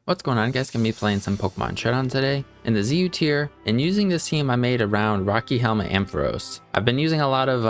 What's going on, guys? Gonna be playing some Pokemon Showdown today in the ZU tier, and using this team I made around Rocky Helmet Ampharos. I've been using a lot of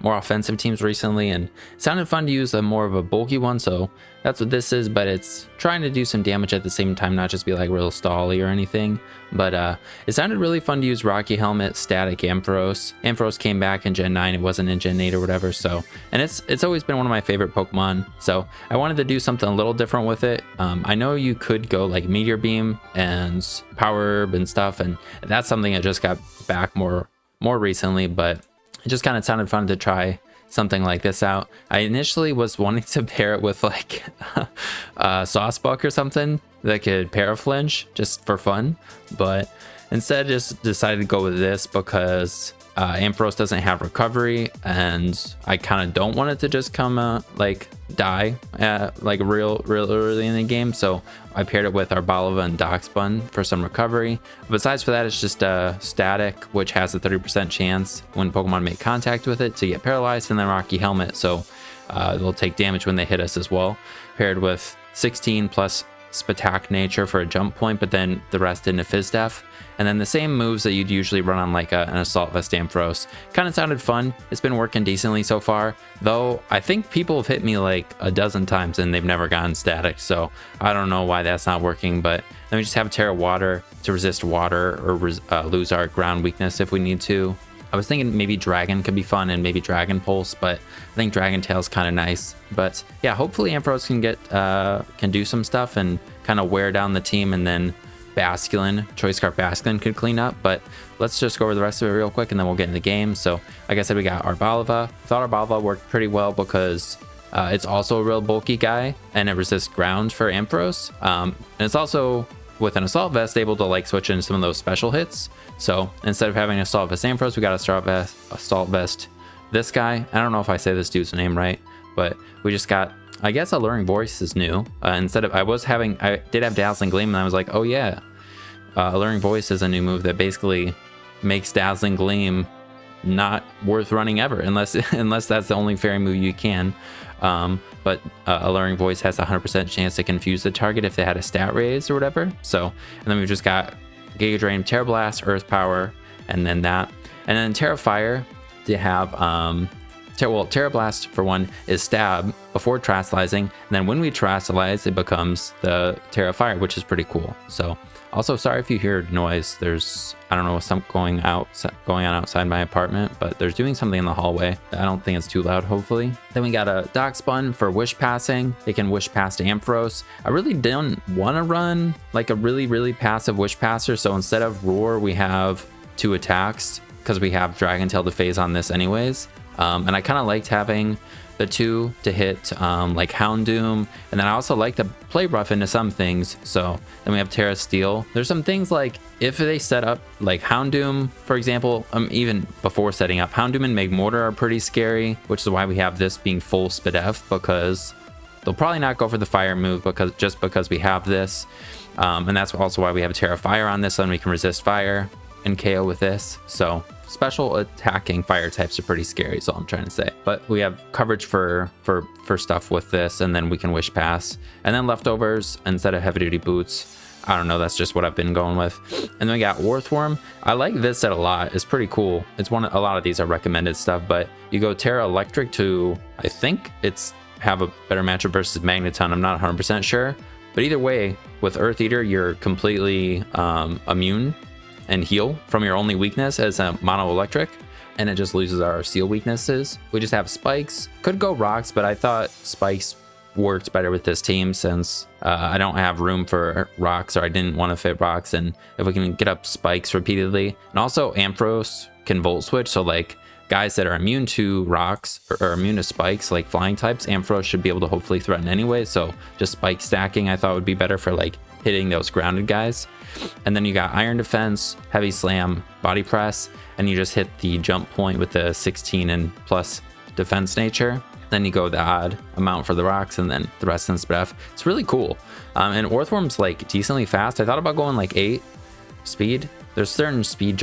more offensive teams recently, and it sounded fun to use a more of a bulky one, so that's what this is. But it's trying to do some damage at the same time, not just be like real stally or anything. But it sounded really fun to use Rocky Helmet Static Ampharos. Ampharos came back in Gen 9, it wasn't in Gen 8 or whatever. So, and it's always been one of my favorite Pokemon. So I wanted to do something a little different with it. I know you could go like Meteor Beam and Power Herb and stuff, and that's something I just got back more recently, but it just kind of sounded fun to try something like this out. I initially was wanting to pair it with like a Saucebuck or something that could Paraflinch just for fun, but instead just decided to go with this because Ampharos doesn't have recovery, and I kind of don't want it to just come like die like real early in the game. So I paired it with Arbalava and Doxbun for some recovery. Besides for that, it's just static, which has a 30% chance when Pokemon make contact with it to get paralyzed, and then Rocky Helmet, so they'll take damage when they hit us as well. Paired with 16 plus Spatak Nature for a jump point, but then the rest into Fizz Def. And then the same moves that you'd usually run on like an Assault Vest Ampharos. Kind of sounded fun. It's been working decently so far, though I think people have hit me like a dozen times and they've never gotten static, so I don't know why that's not working. But then we just have Terra Water to resist water or lose our ground weakness if we need to. I was thinking maybe Dragon could be fun and maybe Dragon Pulse, but I think Dragon Tail's kind of nice. But yeah, hopefully Ampharos can do some stuff and kind of wear down the team, and then Basculin, Choice Scarf Basculin could clean up. But let's just go over the rest of it real quick and then we'll get in the game. So like I said, we got Arbalava. I thought Arbalava worked pretty well because it's also a real bulky guy and it resists ground for Ampharos. And it's also, with an Assault Vest, able to like switch into some of those special hits. So instead of having an Assault Vest Ampharos, we got Assault Vest this guy. I don't know if I say this dude's name right, but we just got, I guess Alluring Voice is new. Instead of, I did have Dazzling Gleam, and I was like, oh yeah, Alluring Voice is a new move that basically makes Dazzling Gleam not worth running ever, unless that's the only fairy move you can. But Alluring Voice has a 100% chance to confuse the target if they had a stat raise or whatever. So, and then we've just got Giga Drain, Terra Blast, Earth Power, and then that. And then Terra Fire to have Terra Blast for one is stab before Terastallizing, and then when we Terastallize, it becomes the Terra Fire, which is pretty cool. So also, sorry if you hear noise. There's, I don't know, something going on outside my apartment, but there's doing something in the hallway. I don't think it's too loud, hopefully. Then we got a Doxbun for Wish Passing. It can Wish Pass to Ampharos. I really don't want to run like a really passive Wish Passer, so instead of Roar, we have 2 attacks because we have Dragon Tail to phase on this anyways. And I kind of liked having the 2 to hit like Houndoom, and then I also like to play rough into some things. So then we have Terra Steel. There's some things like if they set up like Houndoom, for example, even before setting up, Houndoom and Magmortar are pretty scary, which is why we have this being full Spadef, because they'll probably not go for the fire move because we have this. And that's also why we have Terra Fire on this, so then we can resist fire and KO with this. So special attacking fire types are pretty scary, is all I'm trying to say. But we have coverage for stuff with this, and then we can Wish Pass. And then leftovers instead of heavy duty boots. I don't know, that's just what I've been going with. And then we got Orthworm. I like this set a lot. It's pretty cool. It's a lot of these are recommended stuff, but you go Terra Electric to, I think it's have a better matchup versus Magneton. I'm not 100% sure. But either way, with Earth Eater, you're completely immune and heal from your only weakness as a mono electric, and it just loses our steel weaknesses. We just have spikes. Could go rocks, but I thought spikes worked better with this team since I don't have room for rocks, or I didn't want to fit rocks. And if we can get up spikes repeatedly, and also Ampharos can volt switch, so like guys that are immune to rocks or immune to spikes, like flying types, Ampharos should be able to hopefully threaten anyway. So just spike stacking I thought would be better for like hitting those grounded guys. And then you got Iron Defense, Heavy Slam, Body Press, and you just hit the jump point with the 16 and plus defense nature. Then you go the odd amount for the rocks, and then the rest in Spadef. It's really cool. And Orthworm's like decently fast. I thought about going like 8 speed. There's certain speed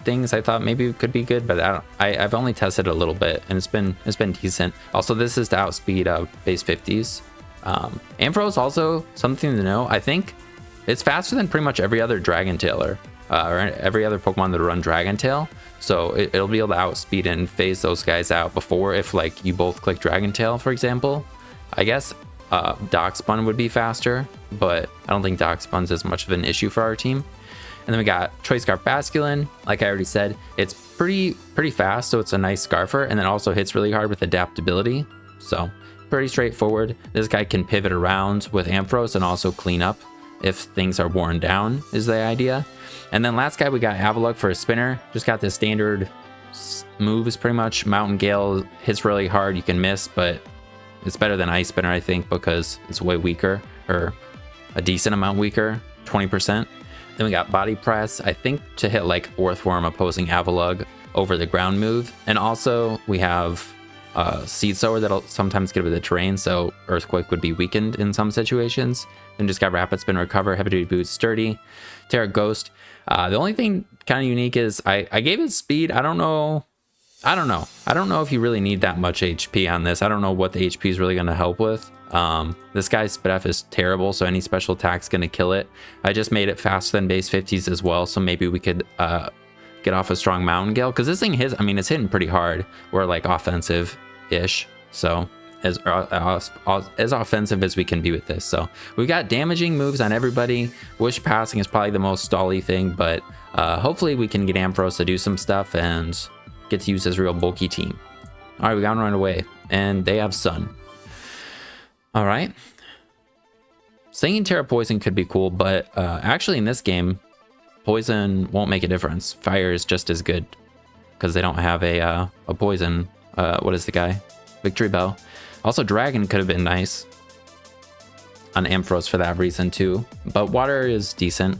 things I thought maybe could be good, but I've only tested a little bit, and it's been decent. Also, this is to outspeed base 50s. Ampharos also something to know. I think it's faster than pretty much every other Dragon Tailer, or every other Pokemon that run Dragon Tail. So it'll be able to outspeed and phase those guys out before, if like you both click Dragon Tail, for example. I guess Darkspun would be faster, but I don't think Darkspun's as much of an issue for our team. And then we got Choice Scarf Basculin. Like I already said, it's pretty fast, so it's a nice Scarfer, and then also hits really hard with adaptability. So pretty straightforward. This guy can pivot around with Ampharos and also clean up if things are worn down, is the idea. And then last guy, we got Avalugg for a spinner. Just got the standard moves pretty much. Mountain Gale hits really hard, you can miss, but it's better than Ice Spinner, I think, because it's way weaker, or a decent amount weaker, 20%. Then we got Body Press, I think to hit like Earthworm opposing Avalugg over the ground move. And also we have Seed Sower that'll sometimes get with the terrain, so Earthquake would be weakened in some situations. Then just got Rapid Spin Recover, Heavy Duty Boots, Sturdy, Terra Ghost. The only thing kind of unique is I gave it speed. I don't know if you really need that much HP on this. I don't know what the HP is really going to help with. This guy's Spidef is terrible, so any special attack's going to kill it. I just made it faster than base 50s as well, so maybe we could get off a strong Mountain Gale, because this thing hits, I mean, it's hitting pretty hard. We're like offensive-ish, so as offensive as we can be with this. So we've got damaging moves on everybody. Wish Passing is probably the most stally thing, but hopefully we can get Ampharos to do some stuff and get to use this real bulky team. All right, we got him right away, and they have Sun. All right. Stinging Terra Poison could be cool, but actually in this game, Poison won't make a difference. Fire is just as good, because they don't have a Poison. What is the guy? Victory Bell. Also, Dragon could have been nice on Ampharos for that reason too, but Water is decent.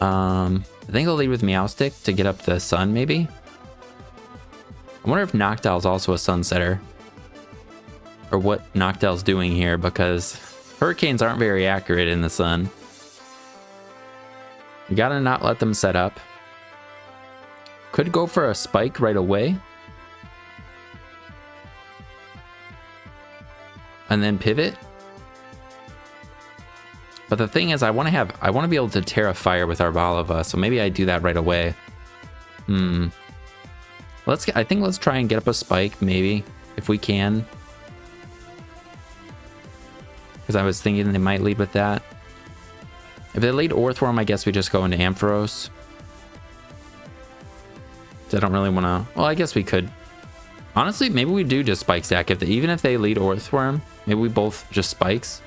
I think I'll lead with Meowstic to get up the Sun, maybe. I wonder if Noctowl's also a Sunsetter, or what Noctowl's doing here, because Hurricanes aren't very accurate in the Sun. You gotta not let them set up. Could go for a Spike right away, and then pivot. But the thing is, I want to be able to Terra Fire with Arbalava, so maybe I do that right away. I think let's try and get up a Spike, maybe, if we can. Because I was thinking they might lead with that. If they lead Earthworm, I guess we just go into Ampharos. I don't really want to... Well, I guess we could. Honestly, maybe we do just Spike Stack. Even if they lead Earthworm, maybe we both just Spikes.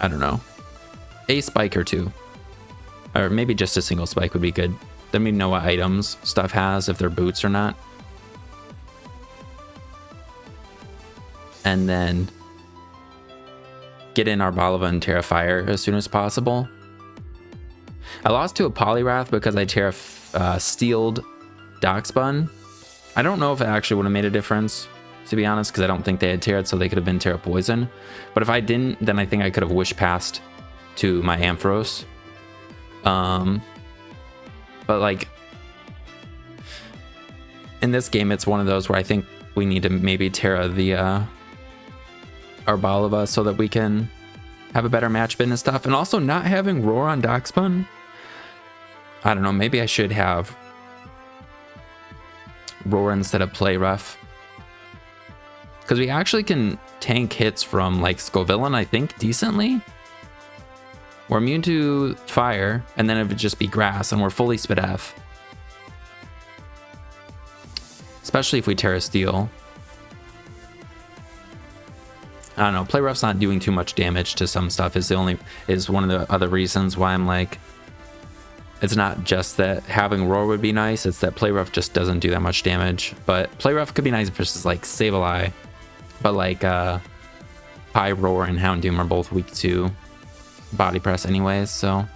I don't know. A Spike or two. Or maybe just a single Spike would be good. Then we know what items stuff has, if they're boots or not. And then get in Arbalava and Terra Fire as soon as possible. I lost to a Poliwrath because I Terra Steeled Darkspun. I don't know if it actually would have made a difference, to be honest, because I don't think they had Terra, so they could have been Terra Poison. But if I didn't, then I think I could have Wish Passed to my Ampharos. But like, in this game, it's one of those where I think we need to maybe Terra the Arbalava so that we can have a better match bid and stuff. And also not having Roar on Darkspun. I don't know, maybe I should have Roar instead of Play Rough. Because we actually can tank hits from like Scovillain, I think, decently. We're immune to fire, and then it would just be grass, and we're fully Spidef. Especially if we Terra Steel. I don't know, Play Rough's not doing too much damage to some stuff is one of the other reasons why I'm like, it's not just that having Roar would be nice, it's that Play Rough just doesn't do that much damage. But Play Rough could be nice versus like Sableye. But like Pyroar and Houndoom are both weak to Body Press anyways, so.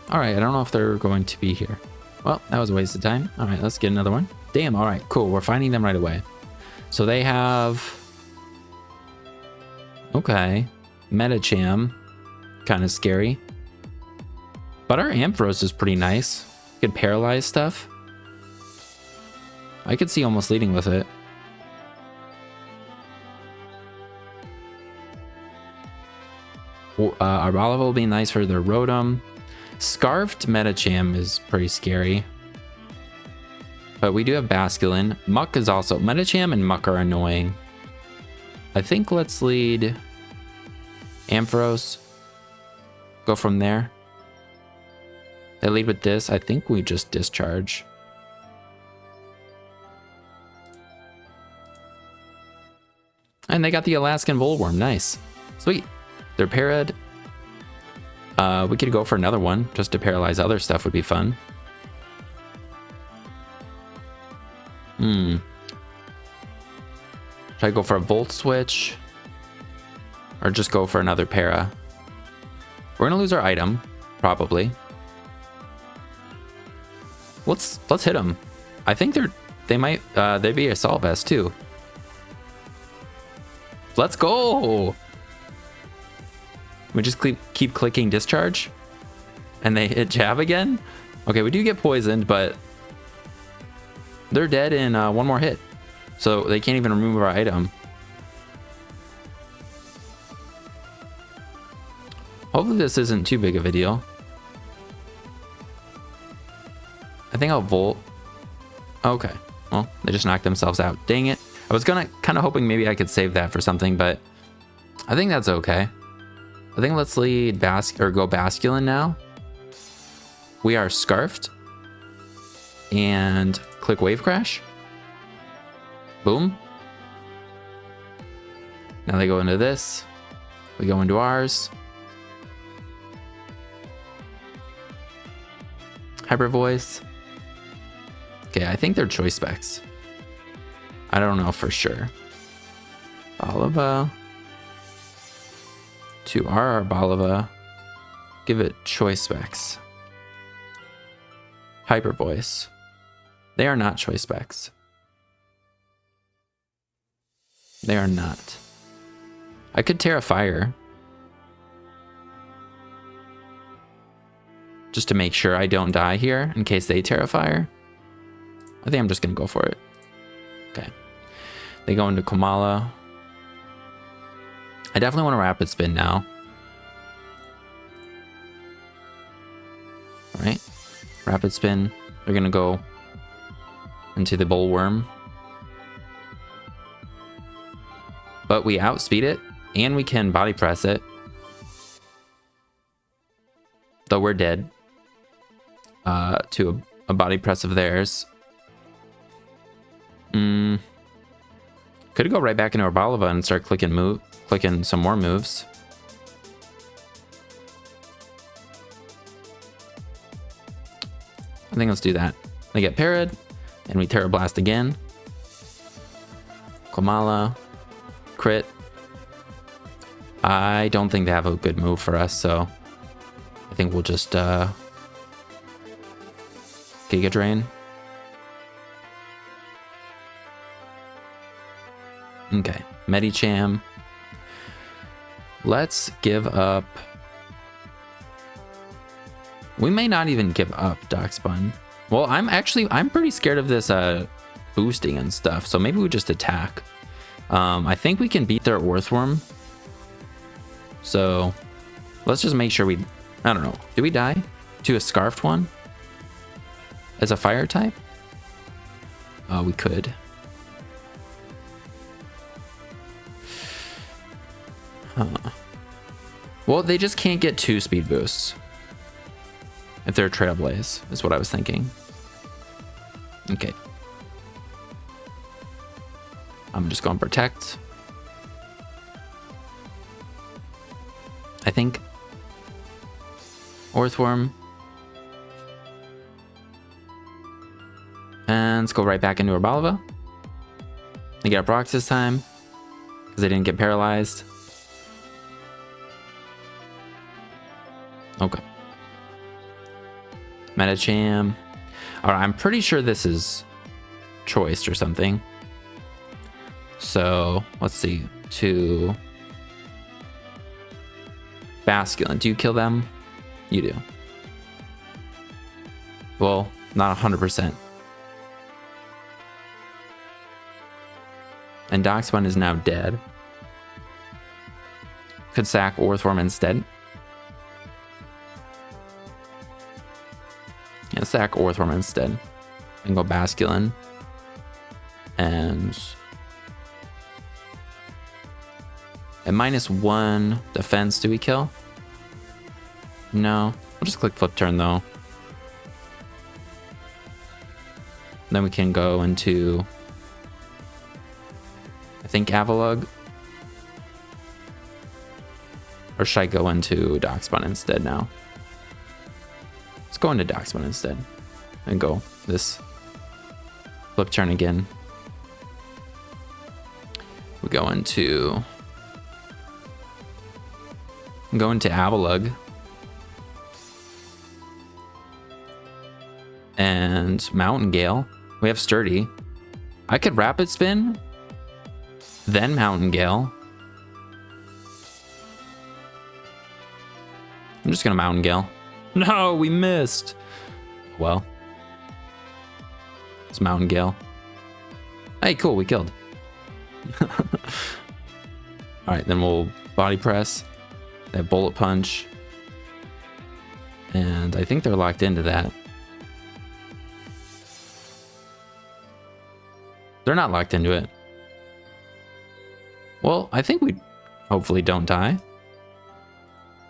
Alright, I don't know if they're going to be here. Well, that was a waste of time. Alright, let's get another one. Damn, alright, cool. We're finding them right away. So they have... Okay. Metacham. Kind of scary. But our Ampharos is pretty nice. Could paralyze stuff. I could see almost leading with it. Arboliva will be nice for their Rotom. Scarfed Medicham is pretty scary. But we do have Basculin. Muck is also... Medicham and Muck are annoying. I think let's lead Ampharos. Go from there. They lead with this. I think we just discharge. And they got the Alaskan Bullworm. Nice. Sweet. They're parried. We could go for another one just to paralyze other stuff would be fun. Should I go for a Volt Switch? Or just go for another para? We're gonna lose our item, probably. Let's hit them. I think they might they'd be Assault Vest too. Let's go! We just keep clicking discharge and they hit jab again. Okay, we do get poisoned, but they're dead in one more hit. So they can't even remove our item. Hopefully this isn't too big of a deal. I think I'll Volt. Okay, well, they just knocked themselves out. Dang it. I was kind of hoping maybe I could save that for something, but I think that's okay. I think let's lead go Basculin now. We are Scarfed. And click Wave Crash. Boom. Now they go into this. We go into ours. Hyper Voice. Okay, I think they're Choice Specs. I don't know for sure. Arboliva. To our Arboliva. Give it Choice Specs. Hyper Voice. They are not Choice Specs. They are not. I could Terra Fire. Just to make sure I don't die here in case they Terra Fire. I think I'm just going to go for it. Okay. They go into Komala. I definitely want a Rapid Spin now. All right. Rapid Spin. They're going to go into the Bullworm. But we outspeed it, and we can Body Press it. Though we're dead. To a Body Press of theirs. Could go right back into Arboliva and start clicking some more moves. I think let's do that. They get parried, and we Terra Blast again. Komala, crit. I don't think they have a good move for us, so I think we'll just Giga Drain. Okay, Medicham. Let's give up. We may not even give up Darkspun. Well, I'm pretty scared of this boosting and stuff, so maybe we just attack. I think we can beat their Earthworm. So let's just make sure I don't know. Do we die to a Scarfed one? As a fire type? We could. Huh. Well, they just can't get 2 speed boosts. If they're Trailblaze, is what I was thinking. Okay. I'm just going to Protect. I think. Earthworm. And let's go right back into Arboliva. They get Brox this time. Because they didn't get paralyzed. Okay. Medicham. Alright, I'm pretty sure this is choiced or something. So, let's see. To Basculin. Do you kill them? You do. Well, not 100%. And Darkspun is now dead. Could sack Orthworm instead. Yeah, sack Orthworm instead. And go Basculin. And at -1 defense, do we kill? No. We'll just click flip turn though. Then we can go into, I think, Avalugg. Or should I go into Darkspawn instead now? Let's go into Darkspawn instead. And go this flip turn again. We go into Avalugg. And Mountain Gale. We have Sturdy. I could Rapid Spin, then Mountain Gale. I'm just gonna Mountain Gale. No, we missed. Well, it's Mountain Gale. Hey, cool, we killed. All right, then we'll Body Press. They have Bullet Punch. And I think they're locked into that. They're not locked into it. Well, I think we hopefully don't die.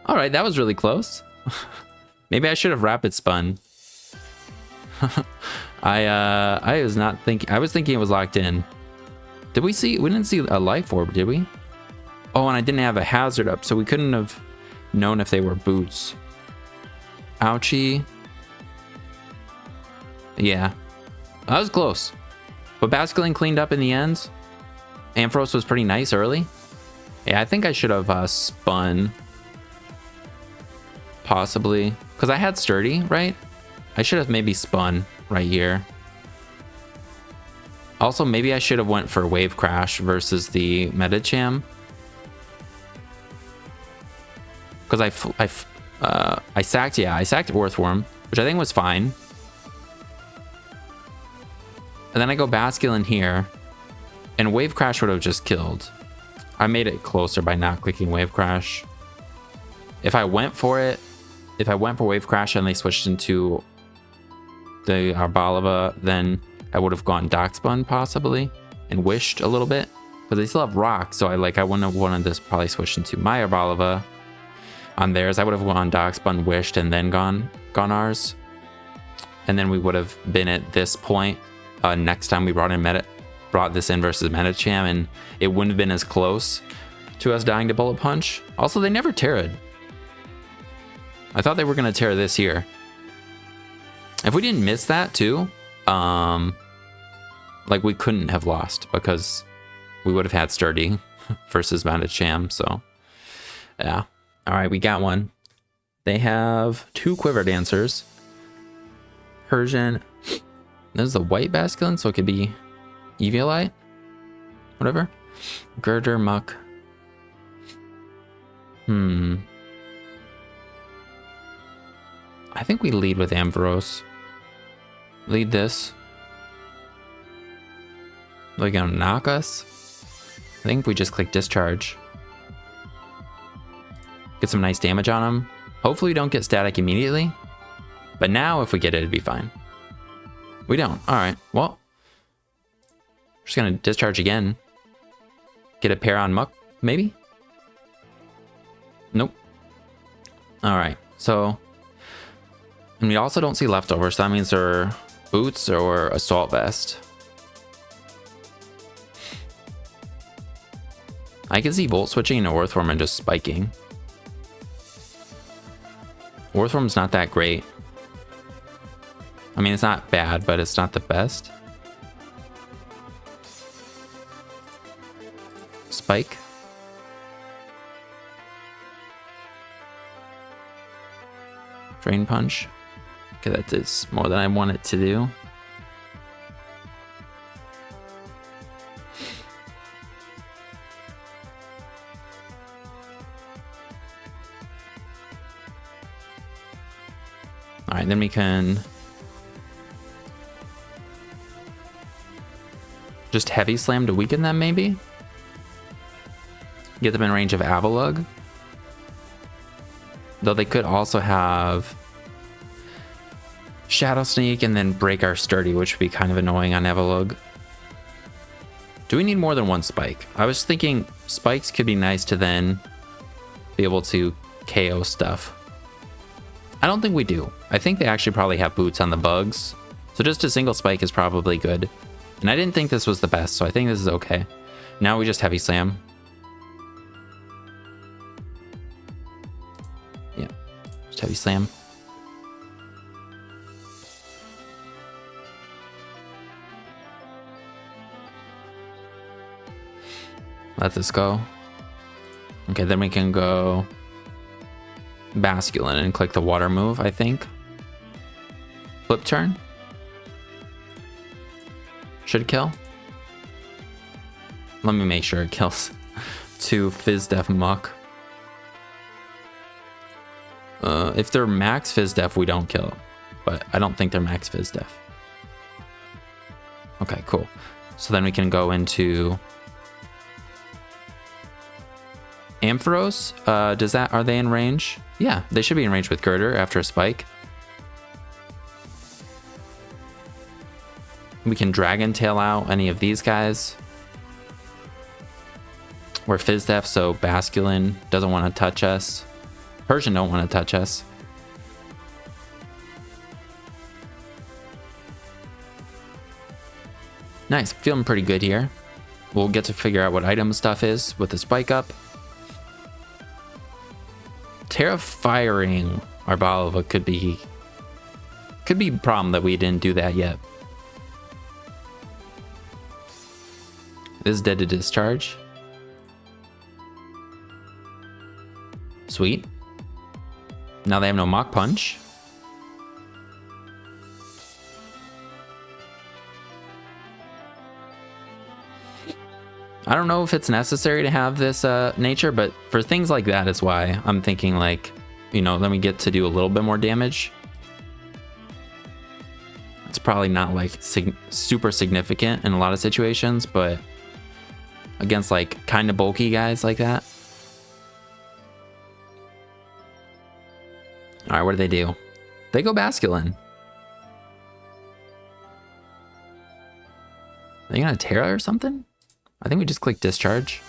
All right, that was really close. Maybe I should have Rapid Spun. I was not thinking. I was thinking it was locked in. Did we see? We didn't see a Life Orb, did we? Oh, and I didn't have a Hazard up, so we couldn't have known if they were boots. Ouchie. Yeah, that was close. But Basculin cleaned up in the end. Ampharos was pretty nice early. Yeah, I think I should have spun. Possibly. Because I had Sturdy, right? I should have maybe spun right here. Also, maybe I should have went for Wave Crash versus the Medicham. Because I sacked Orthworm, which I think was fine. And then I go Basculin here, and Wave Crash would have just killed. I made it closer by not clicking Wave Crash. If I went for it, if I went for Wave Crash and they switched into the Arboliva, then I would have gone Darkspawn possibly and wished a little bit, but they still have Rock, so I wouldn't have wanted this probably switch into my Arboliva on theirs. I would have gone Darkspawn, wished, and then gone ours, and then we would have been at this point. Next time we brought this in versus Medicham, and it wouldn't have been as close to us dying to Bullet Punch. Also, they never terra'd. I thought they were gonna tear this here. If we didn't miss that too, like we couldn't have lost because we would have had Sturdy versus Medicham. So yeah. All right, we got one. They have 2 Quiver Dancers. Persian. This is a white Basculin, so it could be Eviolite. Whatever. Girder, Muck. I think we lead with Ampharos. Lead this. Are they gonna knock us? I think we just click Discharge. Get some nice damage on them. Hopefully we don't get static immediately. But now if we get it, it'd be fine. We don't. Alright, well. We're just gonna Discharge again. Get a pair on Muck, maybe? Nope. Alright, so. And we also don't see Leftovers, so that means they're Boots or Assault Vest. I can see Volt switching into Orthworm and just spiking. Orthworm's not that great. I mean, it's not bad, but it's not the best. Spike. Drain Punch. Okay, that is more than I want it to do. All right, then we can just Heavy Slam to weaken them, maybe? Get them in range of Avalugg. Though they could also have Shadow Sneak and then break our Sturdy, which would be kind of annoying on Evolug. Do we need more than one Spike? I was thinking spikes could be nice to then be able to KO stuff. I don't think we do. I think they actually probably have boots on the bugs. So just a single spike is probably good. And I didn't think this was the best, so I think this is okay. Now we just heavy slam. Yeah, just heavy slam. Let this go. Okay, then we can go Basculin and click the water move, I think. Flip turn. Should kill. Let me make sure it kills. 2 Fizz Def Muck. If they're max Fizz Def, we don't kill. But I don't think they're max Fizz Def. Okay, cool. So then we can go into Ampharos. Are they in range? Yeah, they should be in range with Girder after a spike. We can Dragon Tail out any of these guys. We're Fizz Def, so Basculin doesn't want to touch us. Persian don't want to touch us. Nice, feeling pretty good here. We'll get to figure out what item stuff is with the spike up. Firing our Balava could be a problem that we didn't do that yet. This is dead to discharge. Sweet. Now they have no Mach Punch. I don't know if it's necessary to have this nature, but for things like that is why I'm thinking like, you know, let me get to do a little bit more damage. It's probably not like super significant in a lot of situations, but against like kind of bulky guys like that. All right, what do? They go Basculin. Are they gonna Terra or something? I think we just click discharge.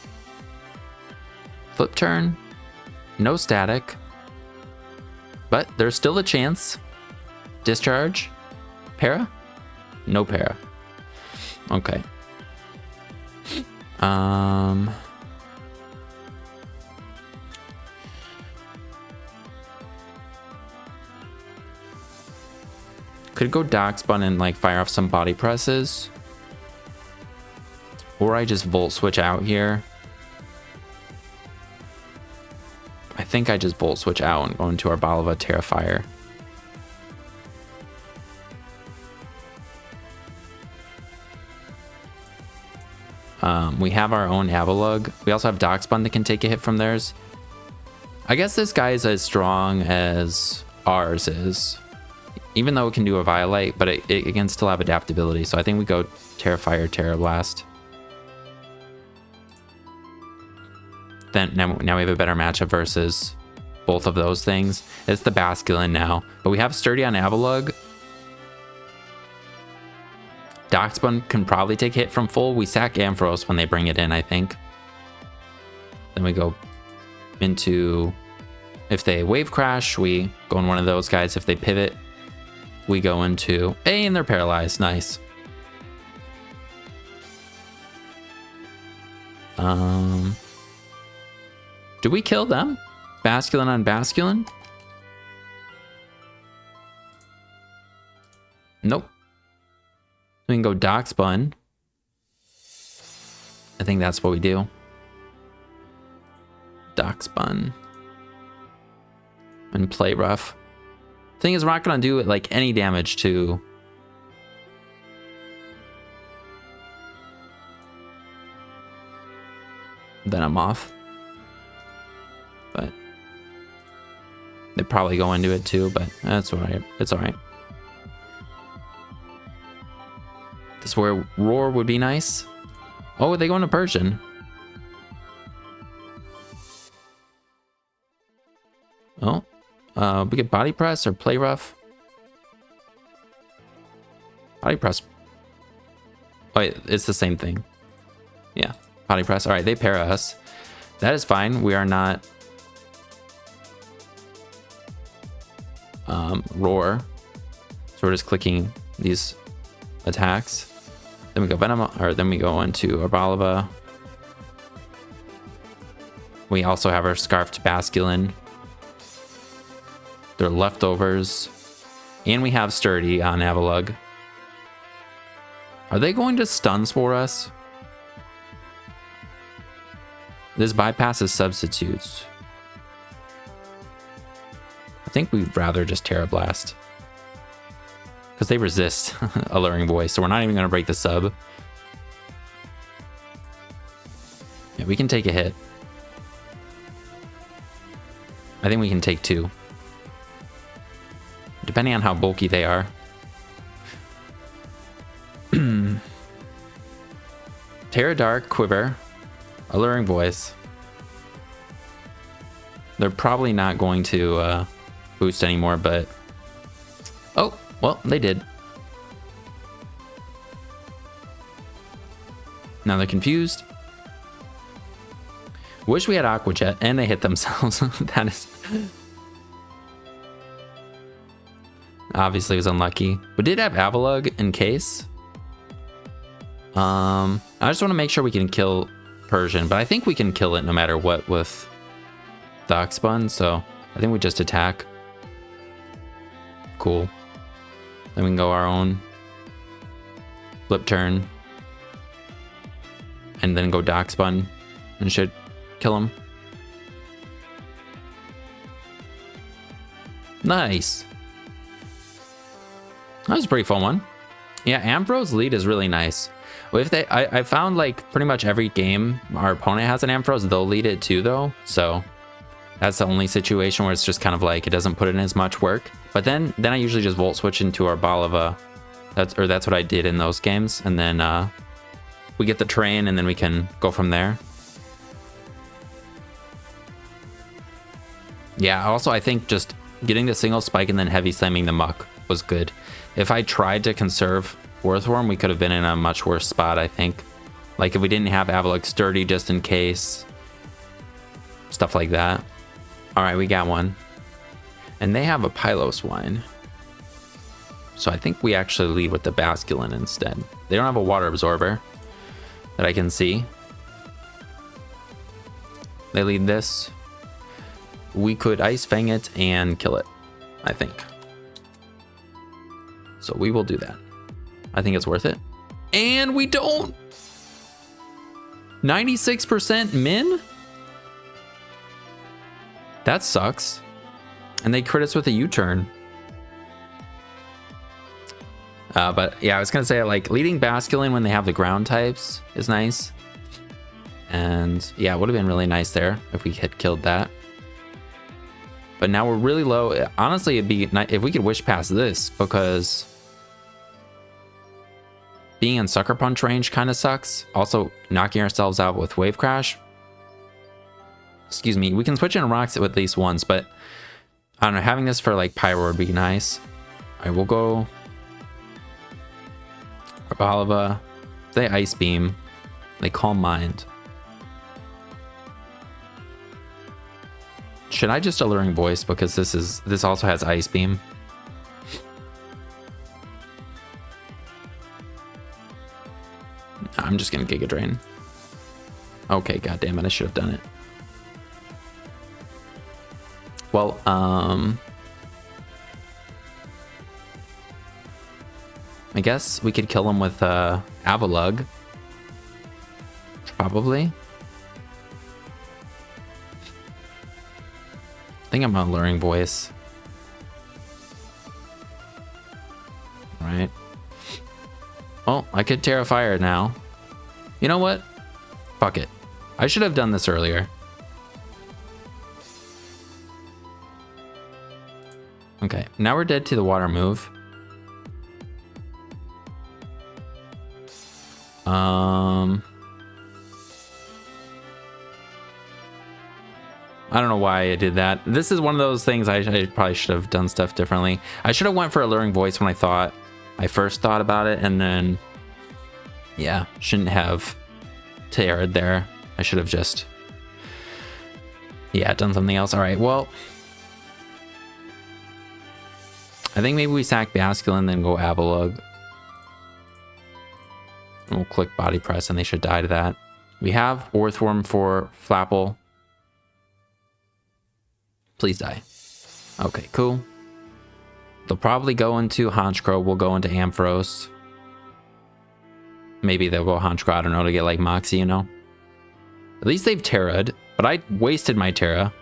Flip turn. No static. But there's still a chance. Discharge. Para? No para. Okay. Could go Darkspun and like fire off some body presses. Or I just Volt Switch out here. I think I just Volt Switch out and go into our Balava Terrifier. We have our own Avalug. We also have Darkspun that can take a hit from theirs. I guess this guy is as strong as ours is. Even though it can do a Violate, but it can still have adaptability. So I think we go Terrifier, Terra Blast. Then now we have a better matchup versus both of those things. It's the Basculin now, but we have Sturdy on Avalug. Darkspun can probably take hit from full. We sack Ampharos when they bring it in, I think. Then we go into, if they Wave Crash, we go in one of those guys. If they pivot, we go into, and they're paralyzed. Nice. Do we kill them? Basculin on Basculin? Nope. We can go Darkspun. I think that's what we do. Darkspun. And play rough. Thing is, we're not gonna do it like any damage to. Then I'm off. But they probably go into it too, but that's alright. It's alright. This is where Roar would be nice. Oh, they go into Persian. Oh, We get body press or play rough. Body press. Oh, wait, it's the same thing. Yeah, body press. All right, they para us. That is fine. We are not roar. So we're just clicking these attacks. Then we go Venom, or then we go into Arboliva. We also have our Scarfed Basculin. They're leftovers. And we have Sturdy on Avalugg. Are they going to stun Spore us? This bypasses substitutes. I think we'd rather just Terra Blast. Because they resist Alluring Voice, so we're not even going to break the sub. Yeah, we can take a hit. I think we can take 2. Depending on how bulky they are. Terra Dark, Quiver, Alluring Voice. They're probably not going to boost anymore, but... Oh, well, they did. Now they're confused. Wish we had Aqua Jet, and they hit themselves. That is... Obviously, it was unlucky. We did have Avalugg in case. I just want to make sure we can kill Persian, but I think we can kill it no matter what with the Oxbun, so I think we just attack. Cool. Then we can go our own flip turn. And then go Doxbun and should kill him. Nice. That was a pretty fun one. Yeah, Ampharos lead is really nice. Well, if they, I found like pretty much every game our opponent has an Ampharos, they'll lead it too though. So that's the only situation where it's just kind of like it doesn't put in as much work. But then I usually just Volt Switch into our Arboliva. That's what I did in those games, and then we get the train, and then we can go from there. Yeah. Also, I think just getting the single spike and then heavy slamming the Muck was good. If I tried to conserve Earthworm, we could have been in a much worse spot, I think. Like if we didn't have Avalugg Sturdy just in case. Stuff like that. Alright, we got one. And they have a Pylos Wine. So I think we actually lead with the Basculin instead. They don't have a Water Absorber that I can see. They lead this. We could Ice Fang it and kill it, I think. So we will do that. I think it's worth it. And we don't. 96% min? That sucks. And they crit us with a U-turn. But yeah, I was gonna say like leading Basculin when they have the ground types is nice. And yeah, it would have been really nice there if we had killed that. But now we're really low. Honestly, it'd be nice if we could wish past this, because being in Sucker Punch range kind of sucks. Also, knocking ourselves out with Wave Crash. Excuse me, we can switch in Rocks at least once, but I don't know, having this for like Pyro would be nice. All right, we'll go Arboliva. They Ice Beam. They Calm Mind. Should I just Alluring Voice, because this also has Ice Beam? I'm just gonna Giga Drain. Okay, goddammit, I should have done it. Well, I guess we could kill him with Avalugg. Probably. I think I'm on Alluring Voice. Right. Well, I could Terra Fire now. You know what? Fuck it. I should have done this earlier. Okay, now we're dead to the water move. I don't know why I did that. This is one of those things I probably should have done stuff differently. I should have went for Alluring Voice when I first thought about it, and then, yeah, shouldn't have Terra'd there. I should have just, yeah, done something else. All right, well, I think maybe we sack Basculin, then go Avalugg. And we'll click Body Press, and they should die to that. We have Orthworm for Flapple. Please die. Okay, cool. They'll probably go into Honchkrow. We'll go into Ampharos. Maybe they'll go Honchkrow, I don't know, to get like Moxie, you know? At least they've Terra'd, but I wasted my Terra.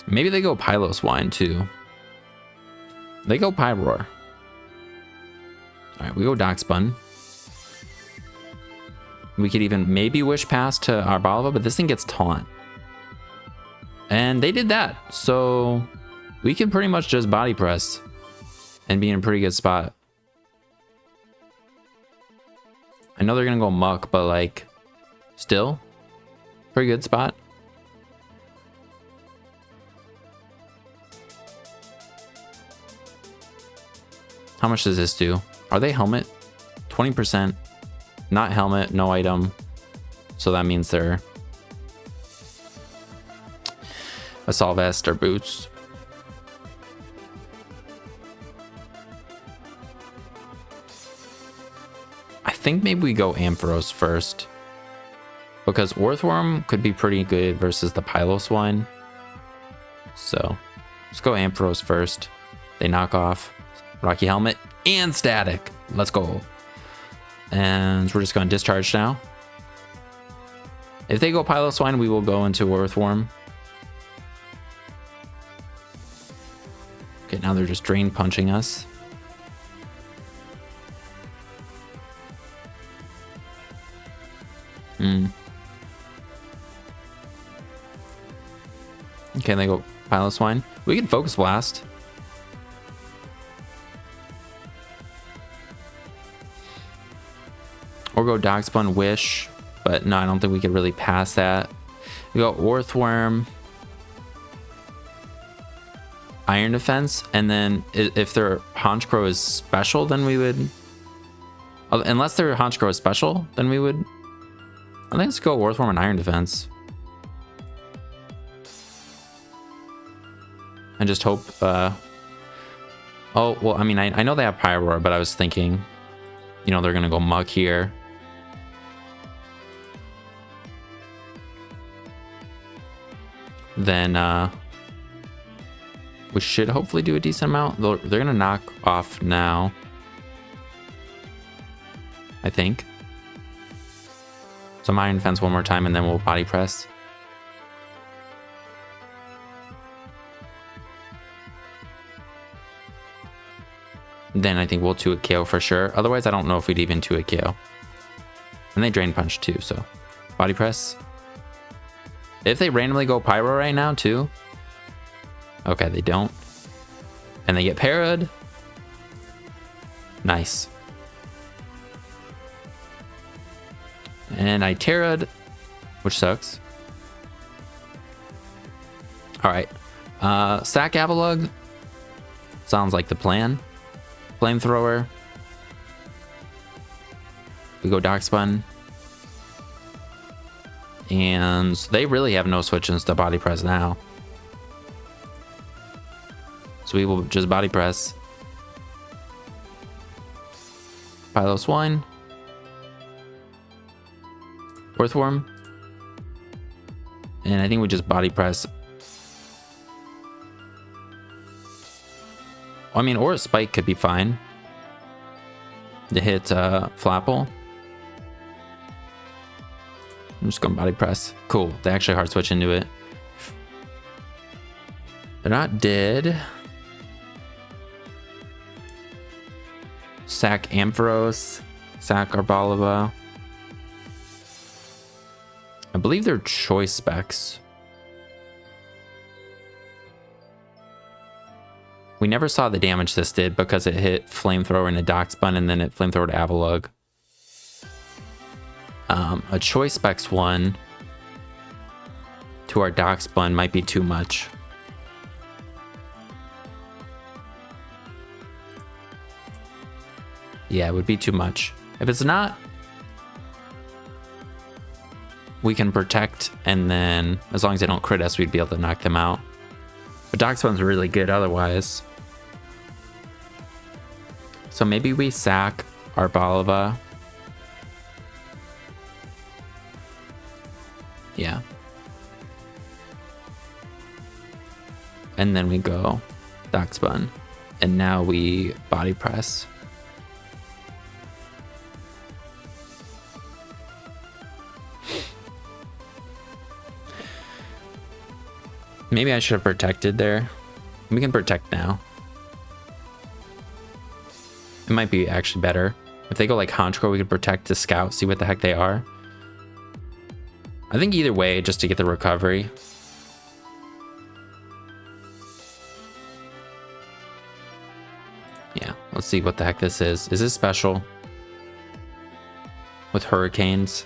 Maybe they go Piloswine too. They go Pyroar. Alright, we go Darkspun. We could even maybe Wish Pass to Arboliva, but this thing gets Taunt. And they did that, so we can pretty much just Body Press and be in a pretty good spot. I know they're gonna go Muck, but like, still, pretty good spot. How much does this do? Are they Helmet? 20%. Not Helmet, no item. So that means they're Assault Vest or Boots. I think maybe we go Ampharos first, because Orthworm could be pretty good versus the Piloswine. So let's go Ampharos first. They knock off Rocky Helmet and Static. Let's go. And we're just going to discharge now. If they go Piloswine, we will go into Orthworm. Okay, now they're just Drain Punching us. Okay, they go Piloswine. We can Focus Blast. Or go Darkspun Wish. But no, I don't think we could really pass that. We go Orthworm. Iron Defense. And then if their Honchkrow is special, then we would... Unless their Honchkrow is special, then we would... I think let's go Orthworm and Iron Defense. And just hope... oh, well, I mean, I know they have Pyroar, but I was thinking... You know, they're going to go Muck here. Then, we should hopefully do a decent amount. They're going to knock off now. I think. So Iron Defense one more time, and then we'll Body Press. Then I think we'll 2-hit KO for sure. Otherwise, I don't know if we'd even 2-hit KO. And they Drain Punch too, so Body Press. If they randomly go Pyro right now too. Okay, they don't. And they get Para'd. Nice. And I Terra'd, which sucks. Alright. Sack Avalugg. Sounds like the plan. Flamethrower. We go Darkspun. And they really have no switch-ins to Body Press now. So we will just Body Press. Piloswine. Orthworm. And I think we just Body Press. I mean, or a Spike could be fine. To hit Flapple. I'm just going Body Press. Cool. They actually hard switch into it. They're not dead. Sack Ampharos. Sack Arboliva. I believe they're choice specs. We never saw the damage this did because it hit Flamethrower and a Darkspun, and then it Flamethrower to Avalugg. A choice specs one to our Darkspawn might be too much. Yeah, it would be too much. If it's not, we can protect, and then as long as they don't crit us, we'd be able to knock them out. But Darkspawn's really good otherwise. So maybe we sack our Balava. Yeah. And then we go Darkspawn. And now we body press. Maybe I should have protected there. We can protect now. It might be actually better. If they go like Honchkrow, we could protect to scout, see what the heck they are. I think either way, just to get the recovery. Yeah, let's see what the heck this is. Is this special? With hurricanes?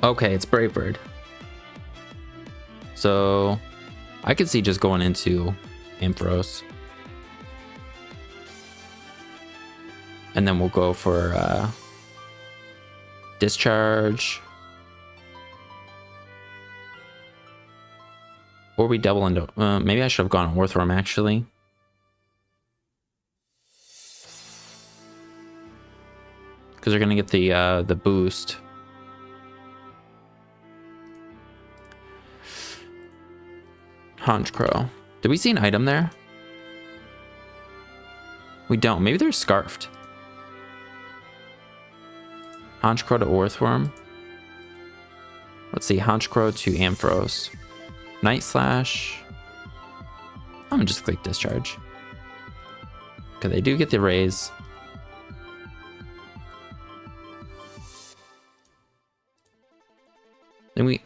Okay, it's Brave Bird. So I could see just going into Ampharos. And then we'll go for Discharge. Or we double into... maybe I should have gone Orthworm actually. Because they're going to get the boost. Honchkrow. Did we see an item there? We don't. Maybe they're scarfed. Honchkrow to Orthworm. Let's see. Honchkrow to Ampharos. Night Slash. I'm gonna just click Discharge. Okay, they do get the raise. Then we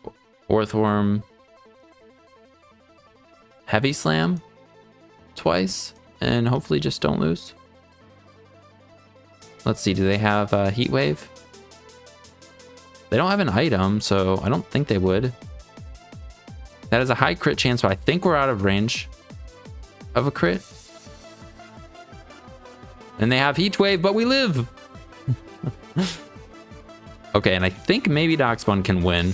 Orthworm. Heavy Slam twice, and hopefully just don't lose. Let's see, do they have Heat Wave? They don't have an item, so I don't think they would. That is a high crit chance, so I think we're out of range of a crit. And they have Heat Wave, but we live! Okay, and I think maybe Darkspawn can win.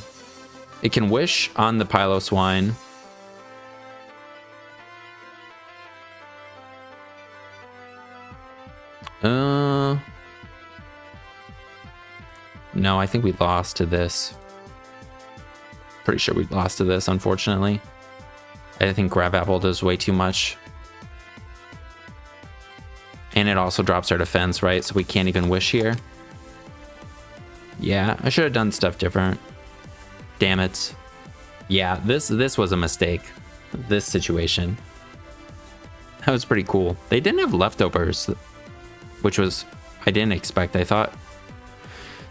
It can Wish on the Piloswine. No, I think we lost to this. Pretty sure we lost to this, unfortunately. I think Grab Apple does way too much. And it also drops our defense, right? So we can't even Wish here. Yeah, I should have done stuff different. Damn it. Yeah, this was a mistake. This situation. That was pretty cool. They didn't have leftovers, which was, I didn't expect. I thought,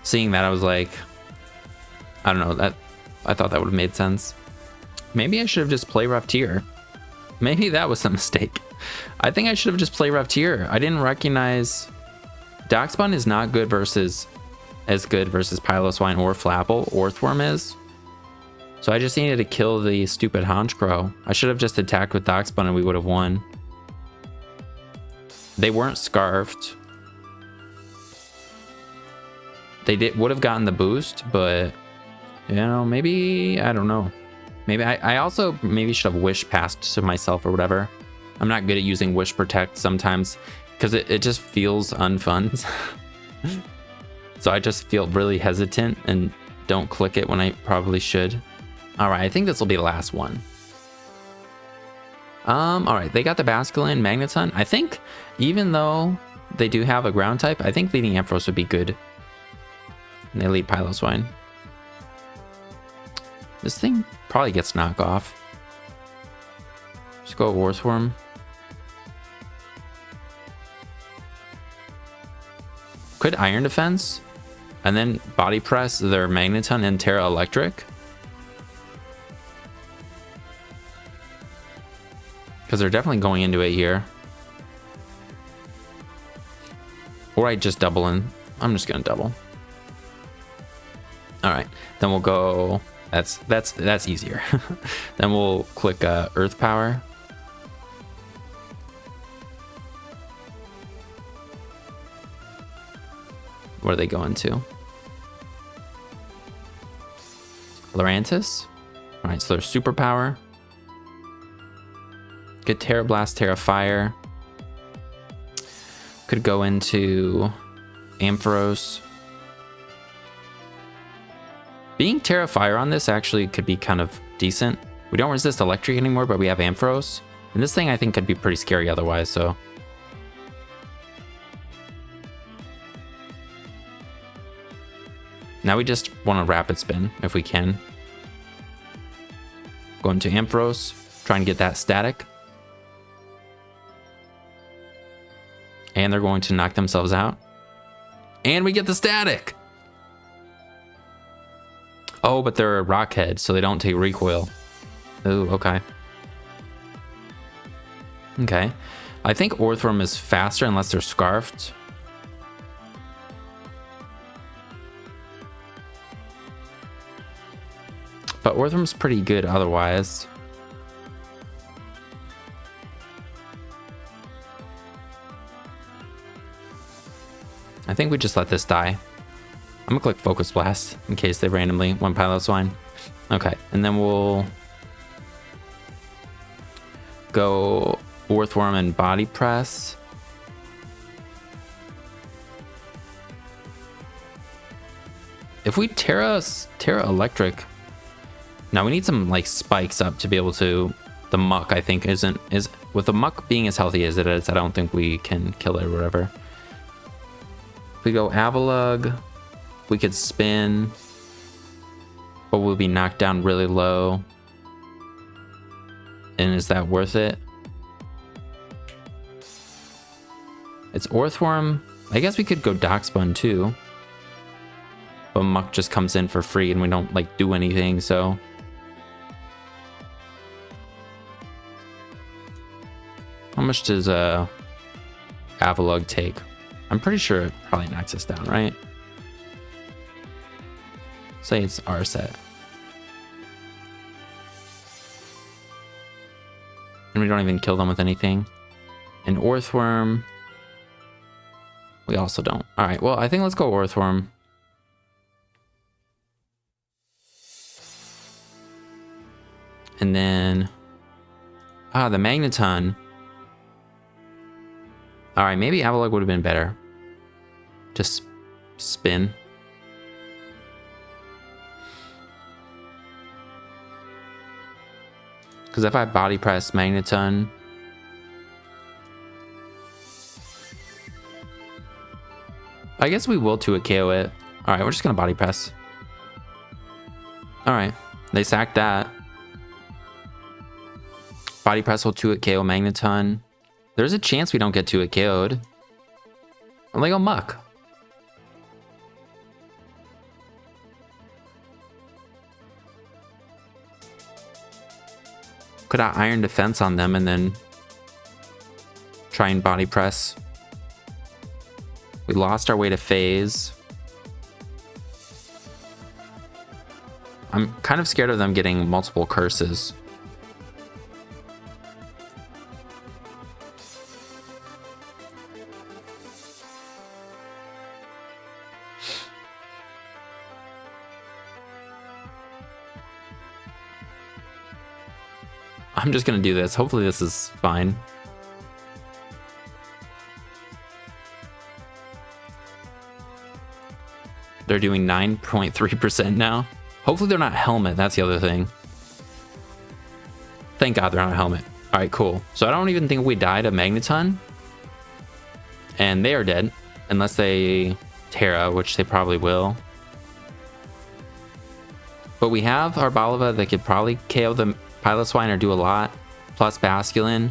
seeing that, I was like, I don't know, that I thought that would have made sense. Maybe I should have just played Rough Tier. Maybe that was a mistake. I think I should have just played Rough Tier. I didn't recognize Darkspawn is not good versus as good versus Piloswine or Flapple. Orthworm is. So I just needed to kill the stupid Honchkrow. I should have just attacked with Darkspawn and we would have won. They weren't scarfed. They would have gotten the boost, but you know, maybe, I don't know. Maybe I also maybe should have Wish past to myself or whatever. I'm not good at using Wish Protect sometimes because it just feels unfun. So I just feel really hesitant and don't click it when I probably should. All right, I think this will be the last one. All right, they got the Basculin, Magneton. I think even though they do have a ground type, I think leading Ampharos would be good. And they lead Piloswine. This thing probably gets knocked off. Just go Orthworm. Could Iron Defense and then Body Press their Magneton and Terra Electric. Because they're definitely going into it here. Or I just double in. I'm just going to double. All right. Then we'll go That's easier. Then we'll click Earth Power. What are they going to? Lurantis. All right, so there's Superpower. Good Terra Blast, Terra Fire. Could go into Ampharos. Being Terra Fire on this actually could be kind of decent. We don't resist electric anymore, but we have Ampharos. And this thing I think could be pretty scary otherwise, so. Now we just want a Rapid Spin if we can. Going to Ampharos, trying to get that static. And they're going to knock themselves out. And we get the static! Oh, but they're a rock head, so they don't take recoil. Ooh, okay. Okay. I think Orthworm is faster unless they're scarfed. But Orthworm's pretty good otherwise. I think we just let this die. I'm gonna click Focus Blast in case they randomly one Pilot Swine. Okay, and then we'll go Orthworm and Body Press. If we Terra Electric, now we need some like spikes up to be able to. The Muck I think is with the Muck being as healthy as it is, I don't think we can kill it or whatever. If we go Avalugg, we could spin, but we'll be knocked down really low. And is that worth it? It's Orthworm. I guess we could go Darkspun too. But Muck just comes in for free and we don't like do anything, so. How much does Avalugg take? I'm pretty sure it probably knocks us down, right? Say it's our set. And we don't even kill them with anything. And Orthworm, we also don't. All right, well, I think let's go Orthworm. And then, the Magneton. All right, maybe Avalugg would have been better. Just spin. Because if I Body Press Magneton, I guess we will 2-hit KO it. All right, we're just gonna Body Press. All right, they sacked that. Body Press will 2-hit KO Magneton. There's a chance we don't get 2-hit KO'd. I'm like a Muck. Could I Iron Defense on them and then try and Body Press? We lost our way to phase. I'm kind of scared of them getting multiple curses. I'm just gonna do this. Hopefully this is fine. They're doing 9.3% now. Hopefully they're not Helmet. That's the other thing. Thank God they're not Helmet. All right, cool. So I don't even think we died a Magneton. And they are dead. Unless they Terra, which they probably will. But we have our Balava that could probably KO the Pilot Swine or do a lot. Plus Basculin.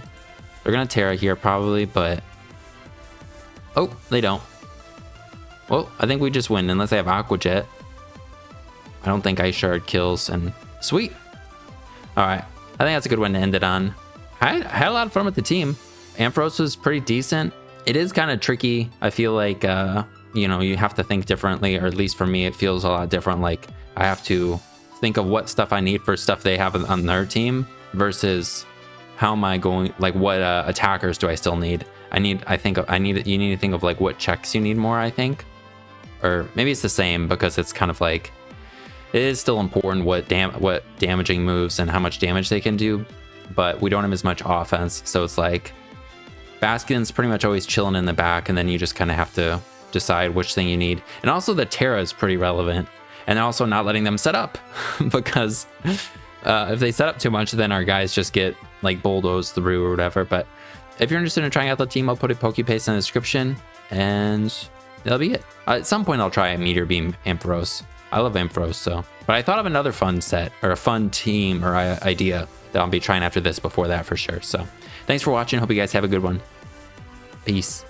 They're going to Terra here probably, but... Oh, they don't. Well, I think we just win unless they have Aqua Jet. I don't think Ice Shard kills, and sweet. All right, I think that's a good one to end it on. I had a lot of fun with the team. Ampharos was pretty decent. It is kind of tricky. I feel like, you know, you have to think differently, or at least for me, it feels a lot different. Like I have to think of what stuff I need for stuff they have on their team versus how am I going, like what attackers do I still need? You need to think of like what checks you need more, I think. Or maybe it's the same because it's kind of like, it is still important what damaging moves and how much damage they can do, but we don't have as much offense. So it's like Bastion's pretty much always chilling in the back, and then you just kind of have to decide which thing you need. And also the Terra is pretty relevant, and also not letting them set up because if they set up too much, then our guys just get like bulldozed through or whatever. But if you're interested in trying out the team, I'll put a Pokepaste in the description, and that'll be it. At some point, I'll try a Meteor Beam Ampharos. I love Ampharos, so. But I thought of another fun set, or a fun team, or idea that I'll be trying after this before that for sure. So, thanks for watching. Hope you guys have a good one. Peace.